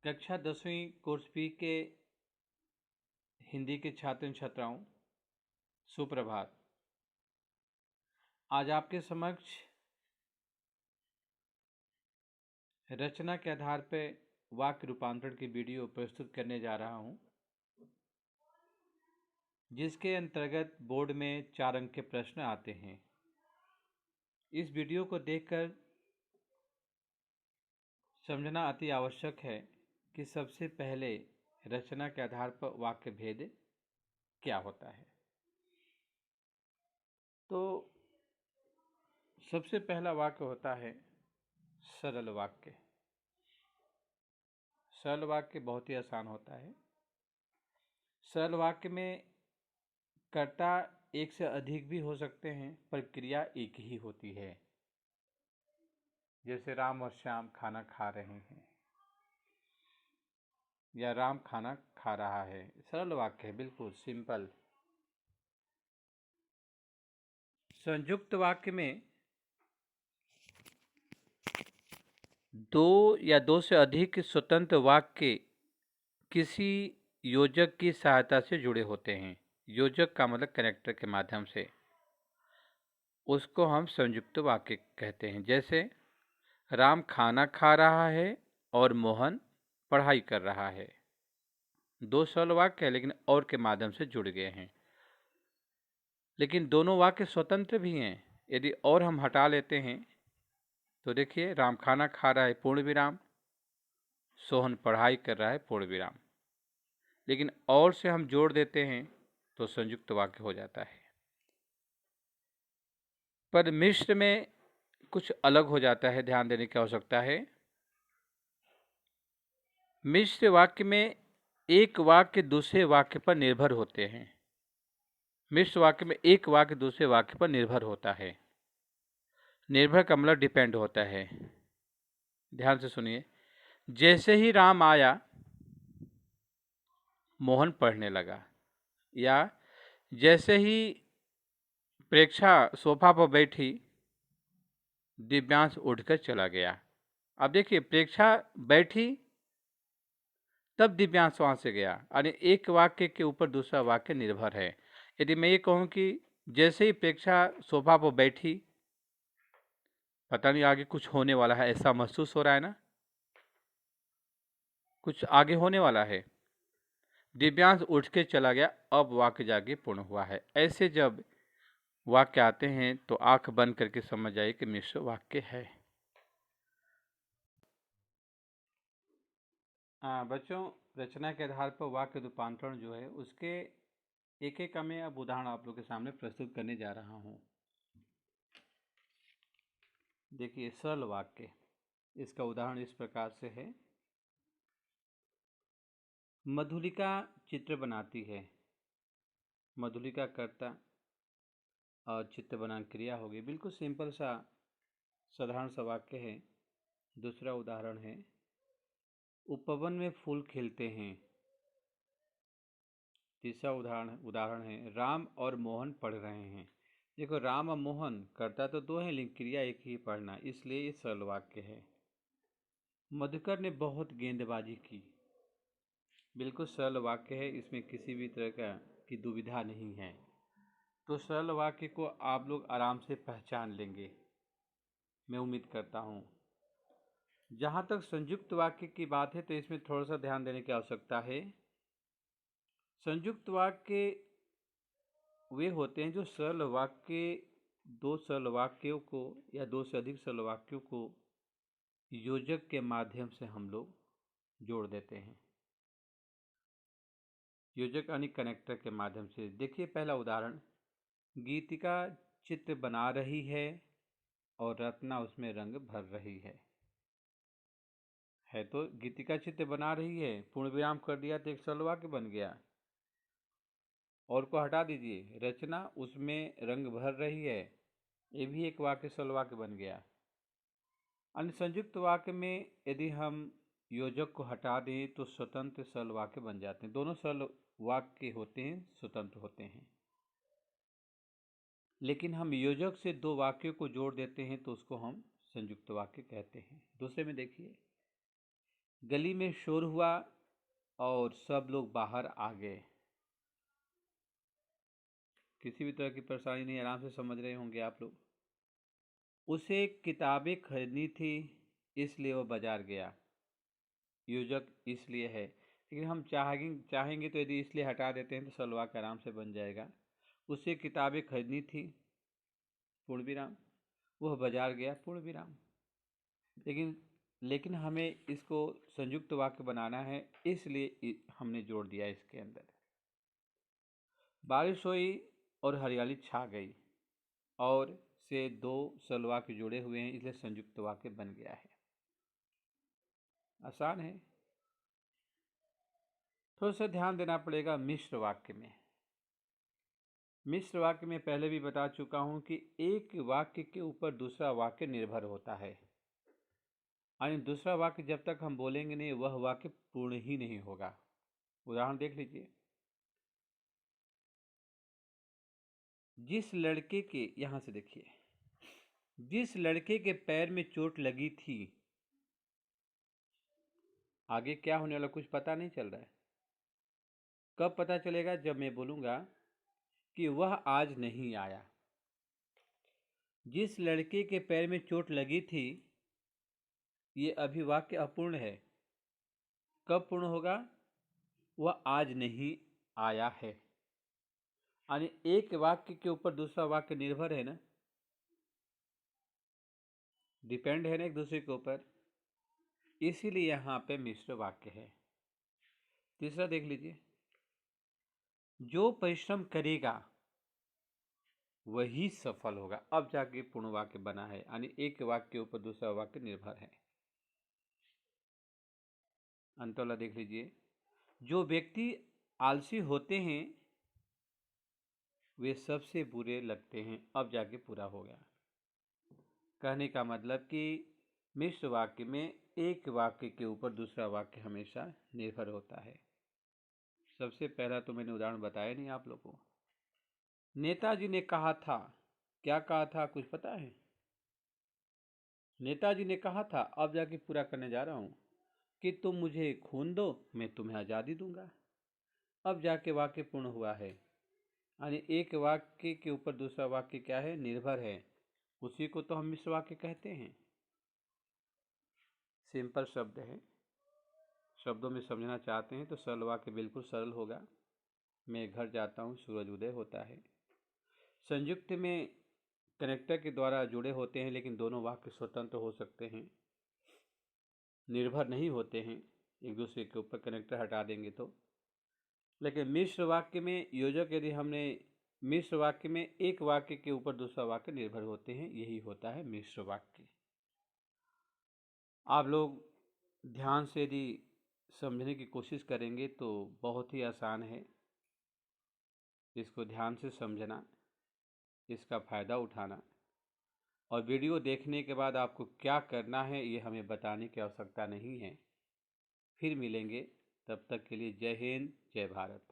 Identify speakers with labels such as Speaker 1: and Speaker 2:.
Speaker 1: कक्षा 10वीं course B के हिंदी के छात्र छात्राओं सुप्रभात। आज आपके समक्ष रचना के आधार पर वाक्य रूपांतरण की वीडियो प्रस्तुत करने जा रहा हूं, जिसके अंतर्गत बोर्ड में 4 अंक के प्रश्न आते हैं। इस वीडियो को देखकर समझना अति आवश्यक है कि सबसे पहले रचना के आधार पर वाक्य भेद क्या होता है। तो सबसे पहला वाक्य होता है सरल वाक्य। सरल वाक्य बहुत ही आसान होता है। सरल वाक्य में कर्ता एक से अधिक भी हो सकते हैं, पर क्रिया एक ही होती है। जैसे राम और श्याम खाना खा रहे हैं या राम खाना खा रहा है। सरल वाक्य है, बिल्कुल सिंपल। संयुक्त वाक्य में दो या दो से अधिक स्वतंत्र वाक्य किसी योजक की सहायता से जुड़े होते हैं। योजक का मतलब कनेक्टर के माध्यम से, उसको हम संयुक्त वाक्य कहते हैं। जैसे राम खाना खा रहा है और मोहन पढ़ाई कर रहा है। दो सरल वाक्य है, लेकिन और के माध्यम से जुड़ गए हैं। लेकिन दोनों वाक्य स्वतंत्र भी हैं। यदि और हम हटा लेते हैं तो देखिए, राम खाना खा रहा है पूर्ण विराम, सोहन पढ़ाई कर रहा है पूर्ण विराम। लेकिन और से हम जोड़ देते हैं तो संयुक्त वाक्य हो जाता है। पर मिश्र में कुछ अलग हो जाता है, ध्यान देने की आवश्यकता है। मिश्र वाक्य में एक वाक्य दूसरे वाक्य पर निर्भर होते हैं। मिश्र वाक्य में एक वाक्य दूसरे वाक्य पर निर्भर होता है। निर्भर का मतलब डिपेंड होता है। ध्यान से सुनिए। जैसे ही राम आया मोहन पढ़ने लगा, या जैसे ही प्रेक्षा सोफा पर बैठी दिव्यांश उठकर चला गया। अब देखिए, प्रेक्षा बैठी तब दिव्यांश वहां से गया, यानी एक वाक्य के ऊपर दूसरा वाक्य निर्भर है। यदि मैं ये कहूं कि जैसे ही प्रेक्षा सोफा पर बैठी, पता नहीं आगे कुछ होने वाला है, ऐसा महसूस हो रहा है ना, कुछ आगे होने वाला है। दिव्यांश उठ के चला गया, अब वाक्य जाके पूर्ण हुआ है। ऐसे जब वाक्य आते हैं तो आंख बंद करके समझ जाइए कि मिश्र वाक्य है। बच्चों, रचना के आधार पर वाक्य रूपांतरण जो है, उसके एक एक का मैं अब उदाहरण आप लोग के सामने प्रस्तुत करने जा रहा हूं। देखिए, सरल वाक्य, इसका उदाहरण इस प्रकार से है। मधुलिका चित्र बनाती है। मधुलिका कर्ता और चित्र बनाना क्रिया होगी। बिल्कुल सिंपल सा साधारण सा वाक्य है। दूसरा उदाहरण है, उपवन में फूल खिलते हैं। तीसरा उदाहरण है, राम और मोहन पढ़ रहे हैं। देखो, राम और मोहन कर्ता तो दो हैं, लेकिन क्रिया एक ही, पढ़ना, इसलिए ये सरल वाक्य है। मधुकर ने बहुत गेंदबाजी की। बिल्कुल सरल वाक्य है, इसमें किसी भी तरह की दुविधा नहीं है। तो सरल वाक्य को आप लोग आराम से पहचान लेंगे, मैं उम्मीद करता हूँ। जहाँ तक संयुक्त वाक्य की बात है तो इसमें थोड़ा सा ध्यान देने की आवश्यकता है। संयुक्त वाक्य वे होते हैं जो सरल वाक्य, दो सरल वाक्यों को या दो से अधिक सरल वाक्यों को योजक के माध्यम से हम लोग जोड़ देते हैं। योजक यानी कनेक्टर के माध्यम से। देखिए पहला उदाहरण, गीतिका चित्र बना रही है और रत्ना उसमें रंग भर रही है तो गीतिका चित्र बना रही है, पूर्ण विराम कर दिया तो एक सरल वाक्य बन गया। और को हटा दीजिए, रचना उसमें रंग भर रही है, ये भी एक वाक्य सरल वाक्य बन गया। अन्य संयुक्त वाक्य में यदि हम योजक को हटा दें तो स्वतंत्र सरल वाक्य बन जाते हैं। दोनों सरल वाक्य होते हैं, स्वतंत्र होते हैं। लेकिन हम योजक से दो वाक्यों को जोड़ देते हैं तो उसको हम संयुक्त वाक्य कहते हैं। दूसरे में देखिए, गली में शोर हुआ और सब लोग बाहर आ गए। किसी भी तरह की परेशानी नहीं, आराम से समझ रहे होंगे आप लोग। उसे किताबें खरीदनी थी, इसलिए वह बाजार गया। योजक इसलिए है, लेकिन हम चाहेंगे तो यदि इसलिए हटा देते हैं तो सरल वाक्य आराम से बन जाएगा। उसे किताबें खरीदनी थी, पूर्ण विराम, वह बाजार गया, पूर्ण विराम। लेकिन हमें इसको संयुक्त वाक्य बनाना है, इसलिए हमने जोड़ दिया इसके अंदर। बारिश हुई और हरियाली छा गई, और से दो सरल वाक्य जुड़े हुए हैं, इसलिए संयुक्त वाक्य बन गया है। आसान है। थोड़ा सा ध्यान देना पड़ेगा मिश्र वाक्य में। मिश्र वाक्य में पहले भी बता चुका हूं कि एक वाक्य के ऊपर दूसरा वाक्य निर्भर होता है, यानी दूसरा वाक्य जब तक हम बोलेंगे नहीं वह वाक्य पूर्ण ही नहीं होगा। उदाहरण देख लीजिए। जिस लड़के के, यहां से देखिए, जिस लड़के के पैर में चोट लगी थी, आगे क्या होने वाला कुछ पता नहीं चल रहा है। कब पता चलेगा? जब मैं बोलूंगा कि वह आज नहीं आया। जिस लड़के के पैर में चोट लगी थी, ये अभी वाक्य अपूर्ण है। कब पूर्ण होगा? वह आज नहीं आया है, यानी एक वाक्य के ऊपर दूसरा वाक्य निर्भर है ना, डिपेंड है ना एक दूसरे के ऊपर, इसीलिए यहां पे मिश्र वाक्य है। तीसरा देख लीजिए। जो परिश्रम करेगा वही सफल होगा। अब जाके पूर्ण वाक्य बना है, यानी एक वाक्य के ऊपर दूसरा वाक्य निर्भर है। अंत वाला देख लीजिए। जो व्यक्ति आलसी होते हैं वे सबसे बुरे लगते हैं। अब जाके पूरा हो गया। कहने का मतलब कि मिश्र वाक्य में एक वाक्य के ऊपर दूसरा वाक्य हमेशा निर्भर होता है। सबसे पहला तो मैंने उदाहरण बताया नहीं आप लोगों को। नेताजी ने कहा था, क्या कहा था कुछ पता है? नेताजी ने कहा था, अब जाके पूरा करने जा रहा हूं, कि तुम मुझे खून दो मैं तुम्हें आज़ादी दूंगा। अब जाके वाक्य पूर्ण हुआ है, यानी एक वाक्य के ऊपर दूसरा वाक्य क्या है? निर्भर है। उसी को तो हम मिश्र वाक्य कहते हैं। सिंपल शब्द है। शब्दों में समझना चाहते हैं तो सरल वाक्य बिल्कुल सरल होगा। मैं घर जाता हूँ, सूरज उदय होता है। संयुक्त में कनेक्टर के द्वारा जुड़े होते हैं, लेकिन दोनों वाक्य स्वतंत्र हो सकते हैं, निर्भर नहीं होते हैं एक दूसरे के ऊपर, कनेक्टर हटा देंगे तो। लेकिन मिश्र वाक्य में योजक, यदि हमने मिश्र वाक्य में एक वाक्य के ऊपर दूसरा वाक्य निर्भर होते हैं, यही होता है मिश्र वाक्य। आप लोग ध्यान से यदि समझने की कोशिश करेंगे तो बहुत ही आसान है। इसको ध्यान से समझना, इसका फ़ायदा उठाना, और वीडियो देखने के बाद आपको क्या करना है ये हमें बताने की आवश्यकता नहीं है। फिर मिलेंगे, तब तक के लिए जय हिंद, जय भारत।